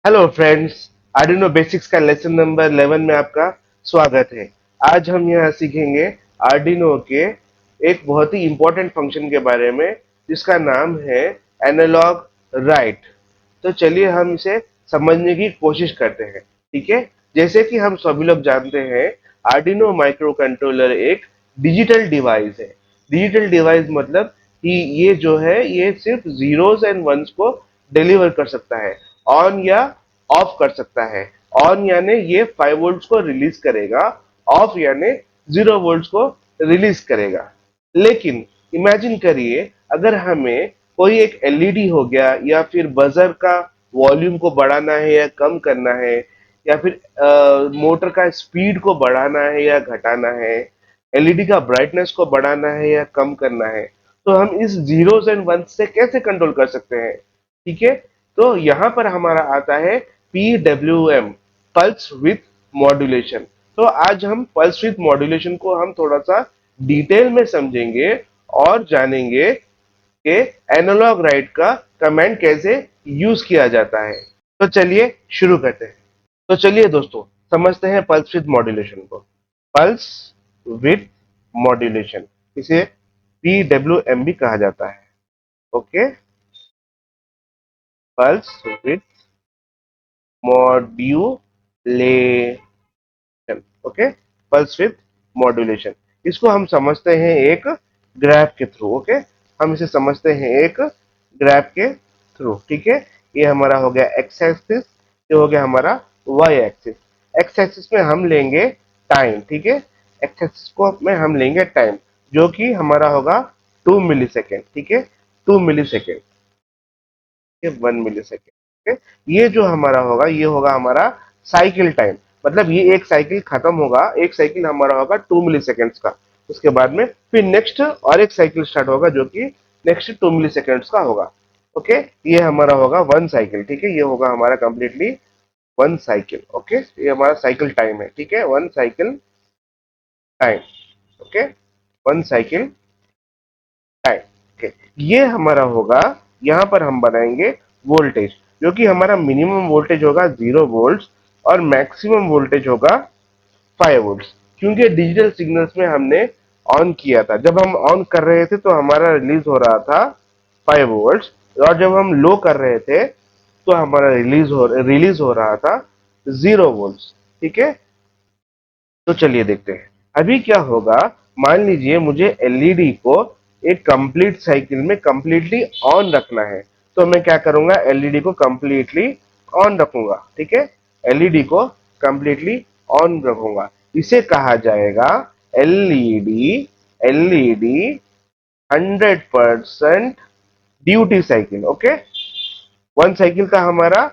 Hello friends. Arduino basics का lesson number 11 में आपका स्वागत है। आज हम यहाँ सीखेंगे आर्डिनो के एक बहुत ही इम्पोर्टेंट फंक्शन के बारे में जिसका नाम है एनालॉग राइट। तो चलिए हम इसे समझने की कोशिश करते हैं। ठीक है। जैसे कि हम सभी लोग जानते हैं, आर्डिनो माइक्रो कंट्रोलर एक डिजिटल डिवाइस है। डिजिटल डिवाइस मतलब कि ये जो है ये सिर्फ जीरोस एंड वंस को डिलीवर कर सकता है, ऑन या ऑफ कर सकता है। ऑन यानी ये 5 वोल्ट्स को रिलीज करेगा, ऑफ यानी 0 वोल्ट्स को रिलीज करेगा। लेकिन इमेजिन करिए, अगर हमें कोई एक एलईडी हो गया या फिर बजर का वॉल्यूम को बढ़ाना है या कम करना है, या फिर मोटर का स्पीड को बढ़ाना है या घटाना है, एलईडी का ब्राइटनेस को बढ़ाना है या कम करना है, तो हम इस जीरोस एंड वंस से कैसे कंट्रोल कर सकते हैं। ठीक है। तो यहाँ पर हमारा आता है PWM, पल्स विथ मॉड्यूलेशन। तो आज हम पल्स विथ मॉड्यूलेशन को हम थोड़ा सा डिटेल में समझेंगे और जानेंगे कि एनालॉग राइट का कमांड कैसे यूज किया जाता है। तो चलिए शुरू करते हैं। तो चलिए दोस्तों, समझते हैं पल्स विथ मॉड्यूलेशन को। पल्स विथ मॉड्यूलेशन, इसे PWM भी कहा जाता है। Okay. Pulse with modulation. Okay. Pulse with modulation, इसको हम समझते हैं एक ग्राफ के थ्रू। ओके। हम इसे समझते हैं एक ग्राफ के थ्रू। ठीक है। ये हमारा हो गया एक्स एक्सिस, ये हो गया हमारा वाई एक्सिस। एक्स एक्सिस में हम लेंगे टाइम। ठीक है। एक्स एक्सिस को में हम लेंगे टाइम, जो कि हमारा होगा 2 मिली सेकेंड। ठीक है। 2 मिली सेकेंड, 1 मिली सेकेंड। ये जो हमारा होगा ये होगा हमारा साइकिल टाइम। मतलब ये एक साइकिल खत्म होगा, एक साइकिल हमारा होगा 2 मिली सेकेंड्स का। उसके बाद में फिर नेक्स्ट और एक साइकिल स्टार्ट होगा जो कि नेक्स्ट 2 मिली सेकेंड्स का होगा। ओके। ये हमारा होगा 1 साइकिल। ठीक है। ये होगा हमारा कंप्लीटली 1 साइकिल। ओके। ये हमारा साइकिल टाइम है। ठीक है। 1 cycle time. Okay. 1 cycle time. Okay. ये हमारा होगा, यहाँ पर हम बनाएंगे वोल्टेज, जो कि हमारा मिनिमम वोल्टेज होगा 0 वोल्ट और मैक्सिमम वोल्टेज होगा 5 वोल्ट। क्योंकि डिजिटल सिग्नल्स में हमने ऑन किया था, जब हम ऑन कर रहे थे तो हमारा रिलीज हो रहा था 5 वोल्ट, और जब हम लो कर रहे थे तो हमारा रिलीज हो रहा था 0 वोल्ट। ठीक है। तो चलिए देखते हैं अभी क्या होगा। मान लीजिए मुझे एलईडी को एक कंप्लीट साइकिल में कंप्लीटली ऑन रखना है, तो मैं क्या करूंगा, एलईडी को कंप्लीटली ऑन रखूंगा। ठीक है। एलईडी को कंप्लीटली ऑन रखूंगा। इसे कहा जाएगा LED LED 100% duty cycle. Okay. 1 cycle का हमारा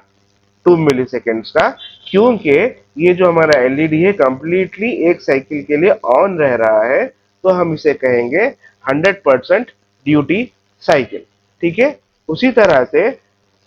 2 मिली सेकेंड्स का, क्योंकि ये जो हमारा एलईडी है कंप्लीटली एक साइकिल के लिए ऑन रह रहा है, तो हम इसे कहेंगे 100% ड्यूटी साइकिल। ठीक है। उसी तरह से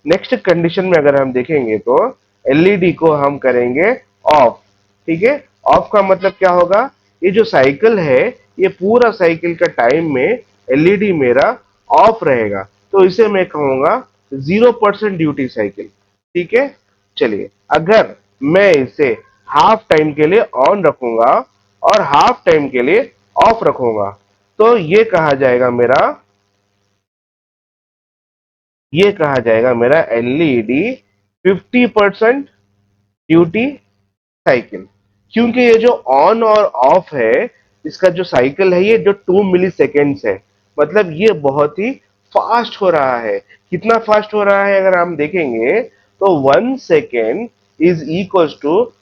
नेक्स्ट कंडीशन में अगर हम देखेंगे तो एलईडी को हम करेंगे ऑफ। ठीक है। ऑफ का मतलब क्या होगा, ये जो साइकिल है ये पूरा साइकिल का टाइम में एलईडी मेरा ऑफ रहेगा, तो इसे मैं कहूंगा 0% ड्यूटी साइकिल। ठीक है। चलिए, अगर मैं इसे हाफ टाइम के लिए ऑन रखूंगा और हाफ टाइम के लिए ऑफ रखूंगा, तो ये कहा जाएगा मेरा एलईडी 50% ड्यूटी साइकिल। क्योंकि ये जो ऑन और ऑफ है, इसका जो साइकिल है ये जो 2 मिली सेकेंड्स है, मतलब ये बहुत ही फास्ट हो रहा है। कितना फास्ट हो रहा है अगर हम देखेंगे तो 1 second is equal to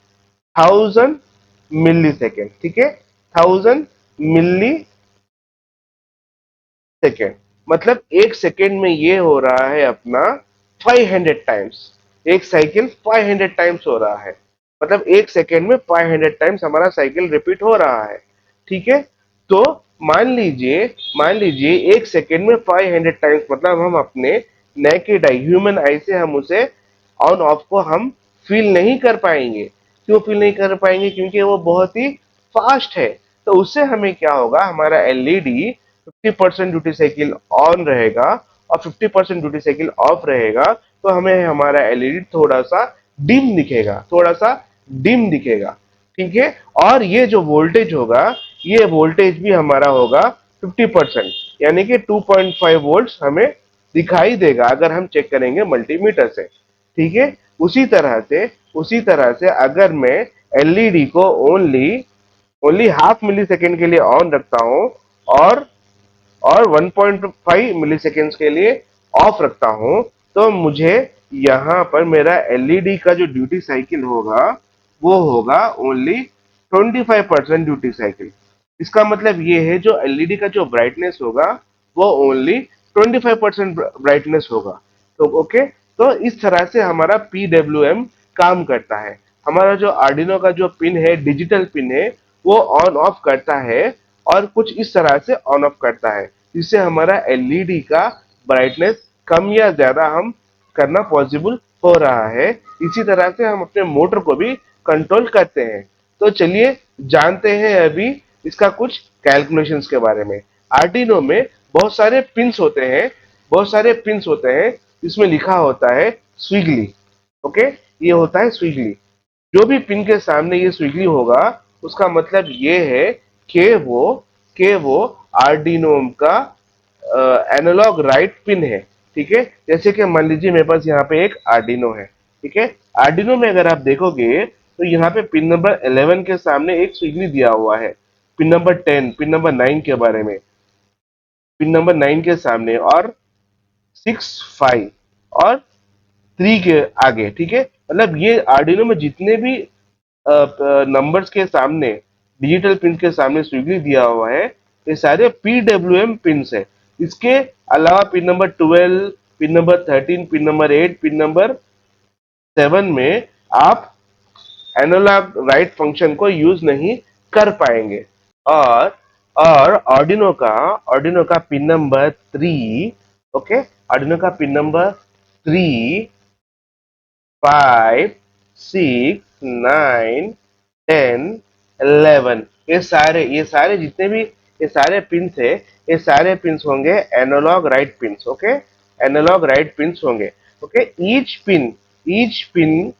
1000 millisecond. ठीक है। 1000 मिली सेकेंड, मतलब एक सेकेंड में ये हो रहा है अपना 500 टाइम्स। एक साइकिल 500 टाइम्स हो रहा है, मतलब एक सेकेंड में 500 टाइम्स हमारा साइकिल रिपीट हो रहा है। ठीक है। तो मान लीजिए एक सेकेंड में 500 टाइम्स, मतलब हम अपने नेकेड आई, ह्यूमन आई से हम उसे ऑन ऑफ को हम फील नहीं कर पाएंगे। क्यों फील नहीं कर पाएंगे, क्योंकि वो बहुत ही फास्ट है। तो उससे हमें क्या होगा, हमारा एलईडी 50% ड्यूटी साइकिल ऑन रहेगा और 50% ड्यूटी साइकिल ऑफ रहेगा, तो हमें हमारा एलईडी थोड़ा सा डिम दिखेगा, थोड़ा सा डिम दिखेगा, ठीक है। और ये जो वोल्टेज होगा, ये वोल्टेज भी हमारा होगा 50%, यानी कि 2.5 वोल्ट हमें दिखाई देगा अगर हम चेक करेंगे मल्टीमीटर से, ठीक है। उसी तरह से अगर मैं एलईडी को ओनली ओनली हाफ मिली सेकेंड के लिए ऑन रखता हूं और 1.5 मिली सेकेंड्स के लिए ऑफ रखता हूं, तो मुझे यहां पर मेरा एलईडी का जो ड्यूटी साइकिल होगा वो होगा ओनली 25% ड्यूटी साइकिल। इसका मतलब ये है जो एलईडी का जो ब्राइटनेस होगा वो ओनली 25% ब्राइटनेस होगा। तो ओके, तो इस तरह से हमारा पीडब्ल्यूएम काम करता है। हमारा जो आर्डिनो का जो पिन है, डिजिटल पिन है, वो ऑन ऑफ करता है और कुछ इस तरह से ऑन ऑफ करता है, जिससे हमारा एलईडी का ब्राइटनेस कम या ज्यादा हम करना पॉसिबल हो रहा है। इसी तरह से हम अपने मोटर को भी कंट्रोल करते हैं। तो चलिए जानते हैं अभी इसका कुछ कैलकुलेशंस के बारे में। आर्डिनो में बहुत सारे पिंस होते हैं जिसमें लिखा होता है स्विगली। ओके, ये होता है स्विगली। जो भी पिन के सामने ये स्विगली होगा, उसका मतलब ये है कि वो आर्डिनो का एनालॉग राइट पिन है, ठीक है। जैसे कि मान लीजिए मेरे पास यहाँ पे एक आर्डिनो है, ठीक है। आर्डिनो में अगर आप देखोगे तो यहाँ पे पिन नंबर 11 के सामने एक स्विगली दिया हुआ है। पिन नंबर 10, पिन नंबर 9 के बारे में, पिन नंबर 9 के सामने, और 6, 5 और 3 के आगे, ठीक है। मतलब ये आर्डिनो में जितने भी नंबर्स के सामने, डिजिटल पिन के सामने स्विगली दिया हुआ है, ये सारे पीडब्ल्यूएम पिन्स है। इसके अलावा pin number 12, pin number 13, pin number 8, pin number 7 में आप एनालॉग राइट फंक्शन को यूज नहीं कर पाएंगे। और ऑर्डिनो का पिन नंबर 3, ओके, ऑर्डिनो का पिन नंबर 3, 5, 6, 9, 10, 11, ये सारे जितने भी ये सारे पिंस है, ये सारे पिंस होंगे analog write pins. Okay, analog write pins होंगे। ओके, ईच पिन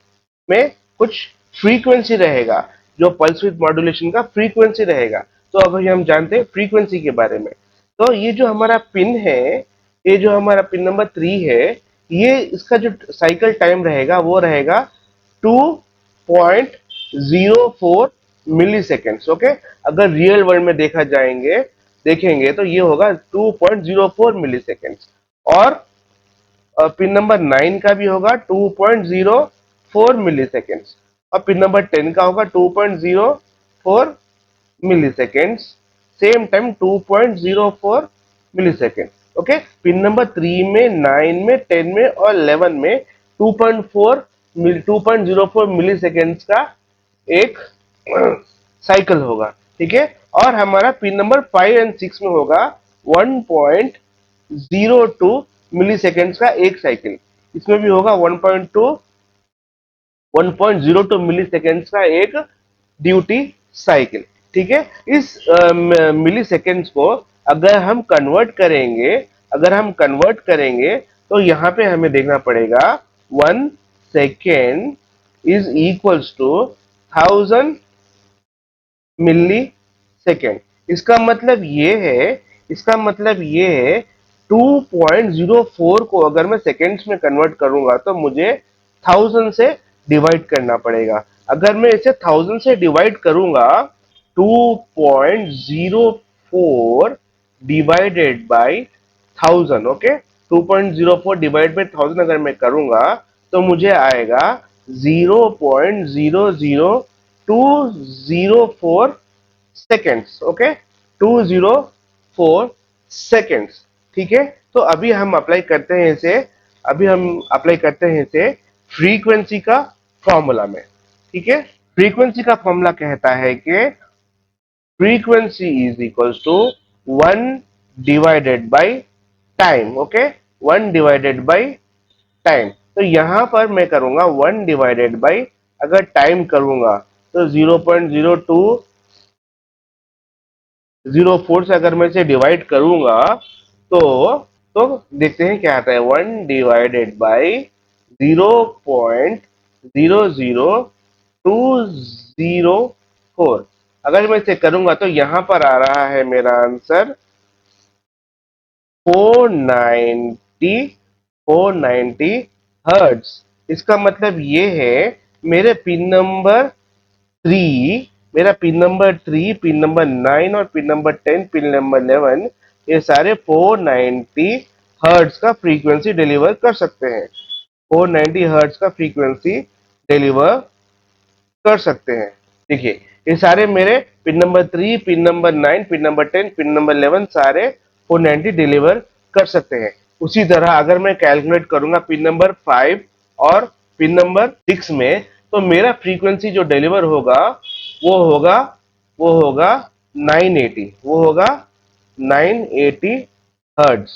में कुछ फ्रीक्वेंसी रहेगा, जो पल्स विद मॉड्यूलेशन का फ्रीक्वेंसी रहेगा। तो अब हम जानते हैं फ्रीक्वेंसी के बारे में। तो ये जो हमारा पिन है, ये जो हमारा पिन नंबर 3 है, ये इसका जो साइकिल टाइम रहेगा वो रहेगा 2.04 मिली सेकेंड्स। ओके, अगर रियल वर्ल्ड में देखेंगे तो ये होगा 2.04 मिली सेकेंड्स। और पिन नंबर 9 का भी होगा 2.04 मिली सेकेंड्स, और पिन नंबर 10 का होगा 2.04 मिली सेकेंड्स, सेम टाइम 2.04 मिली सेकेंड। ओके, पिन नंबर 3 में, 9 में, 10 में और 11 में 2.04 मिली सेकेंड्स का एक साइकिल होगा, ठीक है। और हमारा पिन नंबर 5 एंड 6 में होगा 1.02 मिली सेकेंड्स का एक साइकिल। इसमें भी होगा 1.02 मिली सेकेंड्स का एक ड्यूटी साइकिल, ठीक है। इस मिली सेकेंड्स को अगर हम कन्वर्ट करेंगे तो यहाँ पे हमें देखना पड़ेगा 1 second is equals to 1000 millisecond. इसका मतलब ये है 2.04 को अगर मैं सेकेंड्स में कन्वर्ट करूंगा तो मुझे 1000 से डिवाइड करना पड़ेगा। अगर मैं इसे 1000 से डिवाइड करूंगा, 2.04 divided by 1000, okay, 2.04 divide by 1000 अगर मैं करूंगा तो मुझे आएगा 0.00204 सेकेंड्स। ओके, 204 सेकेंड्स, ठीक है। तो अभी हम अप्लाई करते हैं इसे फ्रीक्वेंसी का फॉर्मूला में, ठीक है। फ्रीक्वेंसी का फॉर्मूला कहता है कि frequency is equals to 1 divided by time. Okay, 1 divided by time. तो यहां पर मैं करूंगा 1 डिवाइडेड बाय, अगर टाइम करूंगा तो 0.0204 से अगर मैं इसे डिवाइड करूंगा तो देखते हैं क्या आता है। 1 डिवाइडेड बाय 0.0204 00204। अगर मैं इसे करूंगा तो यहां पर आ रहा है मेरा आंसर 490 490 हर्ट्ज। इसका मतलब ये है मेरे पिन नंबर 3, मेरा पिन नंबर 3, पिन नंबर 9 और पिन नंबर 10, पिन नंबर 11, ये सारे 490 हर्ट्ज का फ्रीक्वेंसी डिलीवर कर सकते हैं। 490 हर्ट्ज का फ्रीक्वेंसी डिलीवर कर सकते हैं। देखिए, ये सारे मेरे pin number 3, pin number 9, pin number 10, pin number 11 सारे 490 डिलीवर कर सकते हैं। उसी तरह अगर मैं कैलकुलेट करूंगा पिन नंबर 5 और पिन नंबर 6 में, तो मेरा फ्रीक्वेंसी जो डिलीवर होगा वो होगा वो होगा 980, वो होगा 980 हर्ट्ज,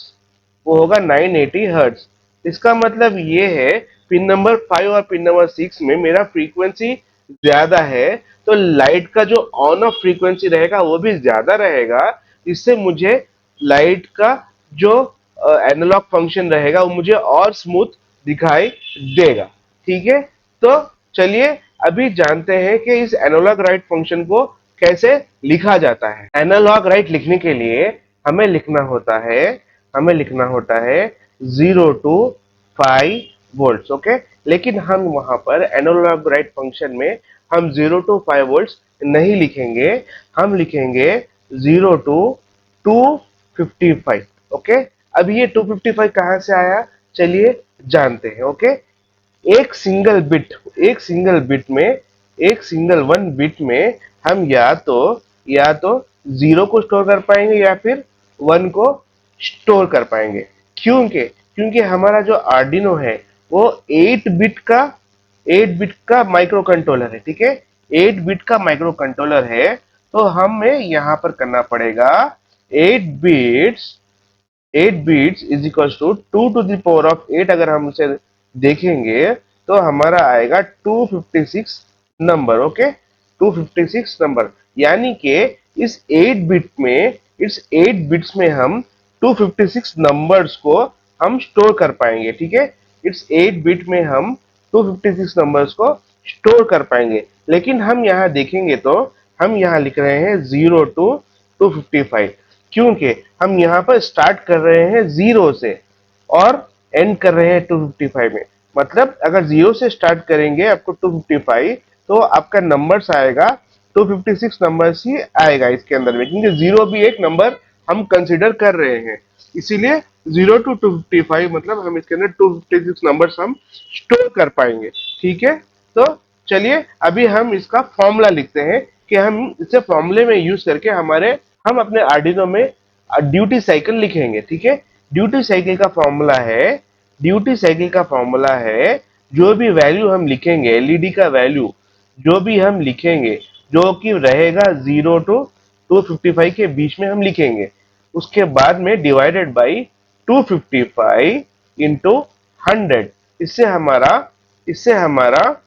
वो होगा 980 हर्ट्ज। इसका मतलब ये है पिन नंबर 5 और पिन नंबर 6 में मेरा फ्रीक्वेंसी ज्यादा है, तो लाइट का जो ऑन ऑफ फ्रीक्वेंसी रहेगा वो भी ज्यादा रहेगा। इससे मुझे लाइट का जो एनालॉग फंक्शन रहेगा वो मुझे और स्मूथ दिखाई देगा। ठीक है, तो चलिए अभी जानते हैं कि इस एनालॉग राइट फंक्शन को कैसे लिखा जाता है। एनालॉग राइट लिखने के लिए हमें लिखना होता है हमें लिखना होता है 0 to 5 वोल्ट्स। ओके, लेकिन हम वहां पर एनालॉग राइट फंक्शन में हम 0 to 5 वोल्ट्स नहीं लिखेंगे, हम लिखेंगे 0 to 255। ओके, अब ये 255 कहां से आया, चलिए जानते हैं। ओके, एक सिंगल बिट एक सिंगल बिट में एक सिंगल वन बिट में हम या तो जीरो को स्टोर कर पाएंगे या फिर वन को स्टोर कर पाएंगे। क्योंकि क्योंकि हमारा जो आर्डिनो है वो 8 बिट का माइक्रो कंट्रोलर है। ठीक है, 8 बिट का माइक्रो कंट्रोलर है, तो हमें यहां पर करना पड़ेगा 8 bits 8 bits is equal to 2 to the power of 8। अगर हम उसे देखेंगे तो हमारा आएगा 256 नंबर। ओके, 256 नंबर, यानी कि इस 8 बिट्स में हम 256 नंबर्स को हम स्टोर कर पाएंगे। ठीक है, इट्स 8 बिट में हम 256 नंबर्स को स्टोर कर पाएंगे। लेकिन हम यहाँ देखेंगे तो हम यहाँ लिख रहे हैं 0 to 255, क्योंकि हम यहाँ पर स्टार्ट कर रहे हैं जीरो से और एंड कर रहे हैं 255 में। मतलब अगर जीरो से स्टार्ट करेंगे आपको 255, तो आपका नंबर्स आएगा 256 नंबर्स ही आएगा इसके अंदर में, क्योंकि जीरो भी एक नंबर हम कंसिडर कर रहे हैं। इसीलिए 0 to 255 मतलब हम इसके अंदर 256 नंबर्स हम स्टोर कर पाएंगे। ठीक है, तो चलिए अभी हम इसका फॉर्मूला लिखते हैं कि हम इसे फॉर्मूले में यूज करके हम अपने आर्डिनो में ड्यूटी साइकिल लिखेंगे। ठीक है, ड्यूटी साइकिल का फॉर्मूला है जो भी वैल्यू हम लिखेंगे, एलईडी का वैल्यू जो भी हम लिखेंगे, जो कि रहेगा 0 to 255 के बीच में हम लिखेंगे, उसके बाद में डिवाइडेड बाई 255 इंटू 100। इससे हमारा इससे हमारा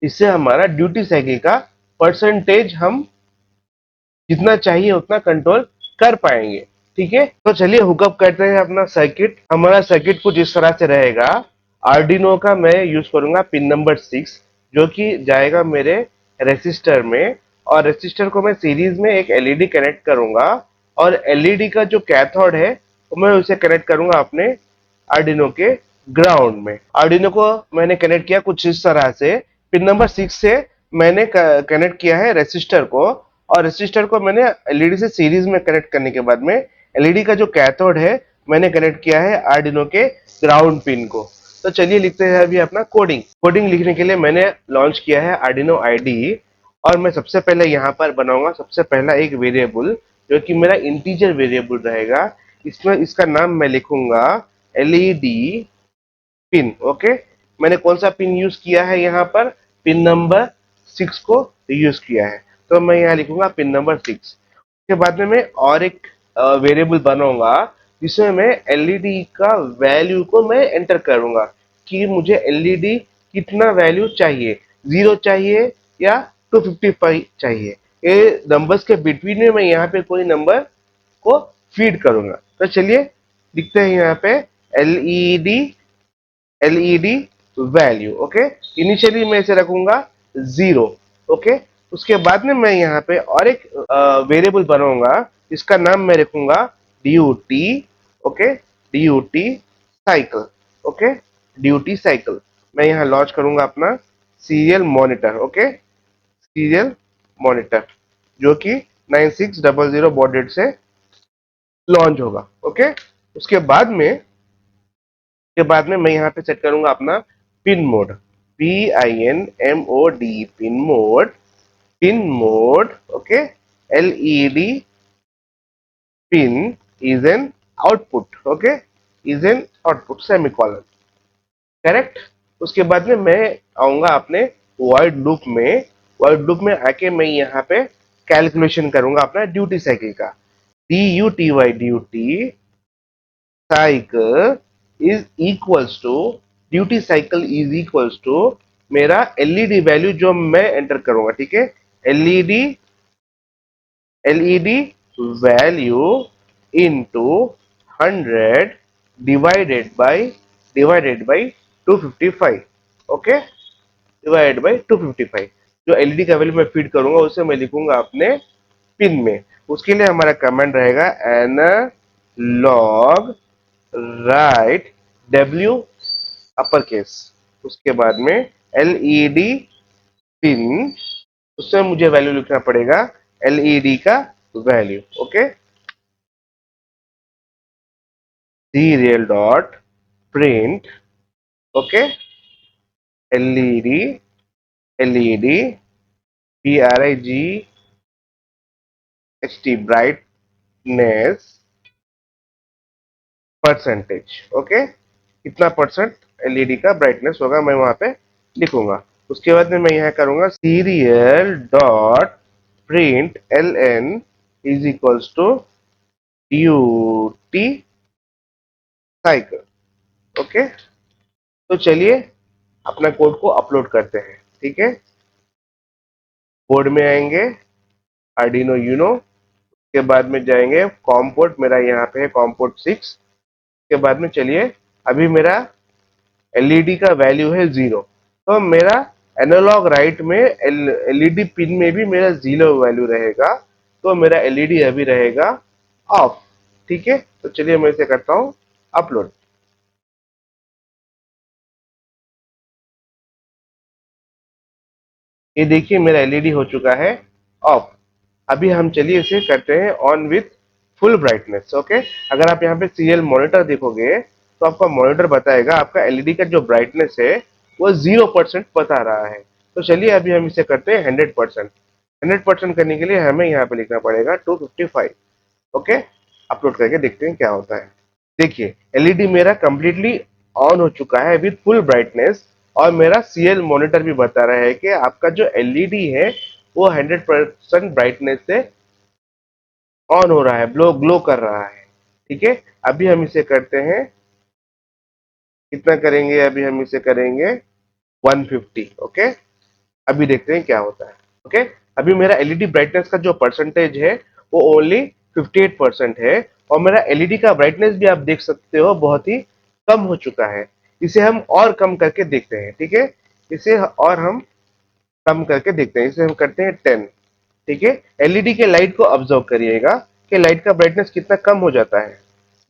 इससे हमारा ड्यूटी साइकिल का परसेंटेज हम जितना चाहिए उतना कंट्रोल कर पाएंगे। ठीक है, तो चलिए हुकअप करते हैं अपना सर्किट। हमारा सर्किट कुछ इस तरह से रहेगा। आर्डिनो का मैं यूज करूंगा पिन नंबर 6, जो कि जाएगा मेरे रेसिस्टर में, और रेसिस्टर को मैं सीरीज में एक एलईडी कनेक्ट करूंगा, और एलईडी का जो कैथोड है वो मैं उसे कनेक्ट करूंगा अपने आर्डिनो के ग्राउंड में। आर्डिनो को मैंने कनेक्ट किया कुछ इस तरह से। पिन नंबर 6 से मैंने कनेक्ट किया है रेसिस्टर को, और रेसिस्टर को मैंने एलईडी से सीरीज में कनेक्ट करने के बाद में एलईडी का जो कैथोड है मैंने कनेक्ट किया है आर्डिनो के ग्राउंड पिन को। तो चलिए लिखते हैं अभी अपना कोडिंग लिखने के लिए मैंने लॉन्च किया है आर्डिनो आईडी, और मैं सबसे पहले यहाँ पर बनाऊंगा सबसे पहला एक वेरिएबल जो कि मेरा इंटीजर वेरिएबल रहेगा। इसमें इसका नाम मैं लिखूंगा एलईडी पिन। ओके, मैंने कौन सा पिन यूज किया है यहाँ पर, पिन नंबर 6 को यूज किया है, तो मैं यहाँ लिखूंगा पिन नंबर 6। उसके बाद में मैं और एक वेरिएबल बनाऊंगा जिसमें मैं एलईडी का वैल्यू को मैं एंटर करूंगा कि मुझे एलईडी कितना वैल्यू चाहिए, 0 चाहिए या 255 चाहिए। ये नंबर्स के बिटवीन में मैं यहाँ पे कोई नंबर को फीड करूंगा। तो चलिए लिखते हैं यहाँ पे LED LED value. Okay, initially मैं इसे रखूंगा 0। ओके, उसके बाद में मैं यहाँ पे और एक वेरिएबल बनाऊंगा, इसका नाम मैं रखूंगा duty. Okay, duty cycle. Okay, duty cycle. मैं यहाँ लॉन्च करूंगा अपना serial monitor. Okay, serial monitor जो कि 9600 बॉड रेट से लॉन्च होगा। ओके, उसके बाद में मैं यहाँ पे सेट करूंगा अपना pin mode, PIN MOD, pin mode. Pin mode. Okay, LED pin is an output. Okay, is an output semicolon. Correct. उसके बाद में मैं आऊंगा अपने वाइड लूप में। वाइड लूप में आके मैं यहाँ पे कैलकुलेशन करूंगा अपना ड्यूटी साइकिल का। DUTY, duty cycle is equals to, duty cycle is equals to मेरा एलईडी वैल्यू जो मैं एंटर करूंगा। ठीक है, LED LED value into 100 divided by 255। Okay, divided by 255। जो एलईडी का वैल्यू मैं फीड करूंगा उसे मैं लिखूंगा अपने पिन में। उसके लिए हमारा कमांड रहेगा analog write W upper case. उसके बाद में एलईडी पिन, उससे मुझे वैल्यू लिखना पड़ेगा एलईडी का value. Okay, serial dot print. Okay, LED LED BRIGHT brightness percentage. Okay, कितना परसेंट एलईडी का ब्राइटनेस होगा मैं वहां पे लिखूंगा। उसके बाद में मैं यहाँ करूंगा serial dot print LN is equals to duty cycle. Okay, तो चलिए अपना कोड को अपलोड करते हैं। ठीक है, कोड में आएंगे आर्डिनो यूनो, के बाद में जाएंगे कॉम पोर्ट, मेरा यहाँ पे है कॉम पोर्ट 6। के बाद में चलिए, अभी मेरा एलईडी का वैल्यू है 0, तो मेरा एनालॉग राइट में एलईडी पिन में भी मेरा 0 वैल्यू रहेगा, तो मेरा एलईडी अभी रहेगा ऑफ। ठीक है, तो चलिए मैं इसे करता हूँ अपलोड। ये देखिए मेरा एलईडी हो चुका है ऑफ। अभी हम चलिए इसे करते हैं on with full brightness. Okay, अगर आप यहाँ पे सीरियल मॉनिटर देखोगे तो आपका मॉनिटर बताएगा आपका एलईडी का जो ब्राइटनेस है वो 0% बता रहा है। तो चलिए अभी हम इसे करते हैं 100%। 100% करने के लिए हमें यहाँ पे लिखना पड़ेगा 255। ओके, अपलोड करके देखते हैं क्या होता है। देखिए एलईडी मेरा कंप्लीटली ऑन हो चुका है विथ फुल ब्राइटनेस, और मेरा सीएल मॉनिटर भी बता रहा है कि आपका जो एलईडी है वो 100% ब्राइटनेस से ऑन हो रहा है, ग्लो कर रहा है। ठीक है, अभी हम इसे करते हैं, कितना करेंगे, अभी हम इसे करेंगे 150। ओके, अभी देखते हैं क्या होता है। ओके, अभी मेरा एलईडी ब्राइटनेस का जो परसेंटेज है वो ओनली 58% है, और मेरा एलईडी का ब्राइटनेस भी आप देख सकते हो बहुत ही कम हो चुका है। इसे हम और कम करके देखते हैं। ठीक है, इसे और हम कम करके देखते हैं, इसे हम करते हैं 10। ठीक है, एलईडी के लाइट को ऑब्जर्व करिएगा कि लाइट का ब्राइटनेस कितना कम हो जाता है।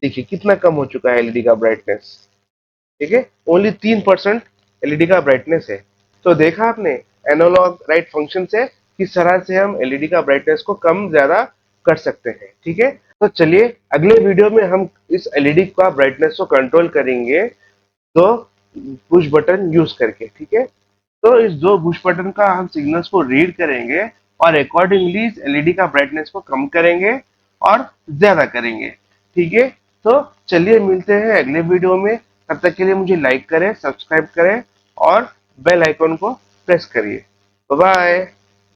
देखिए कितना कम हो चुका है एलईडी का ब्राइटनेस। ठीक है, ओनली 3% एलईडी का ब्राइटनेस है। तो देखा आपने एनालॉग राइट फंक्शन से किस तरह से हम एलईडी का ब्राइटनेस को कम ज्यादा कर सकते हैं। ठीक है, तो चलिए अगले वीडियो में हम इस एलईडी का ब्राइटनेस को कंट्रोल करेंगे दो पुश बटन यूज करके। ठीक है, तो इस दो पुश बटन का हम सिग्नल्स को रीड करेंगे और अकॉर्डिंगली इस एलईडी का ब्राइटनेस को कम करेंगे और ज्यादा करेंगे। ठीक है, तो चलिए मिलते हैं अगले वीडियो में। तब तक के लिए मुझे लाइक करें, सब्सक्राइब करें और बेल आइकॉन को प्रेस करिए। Bye bye.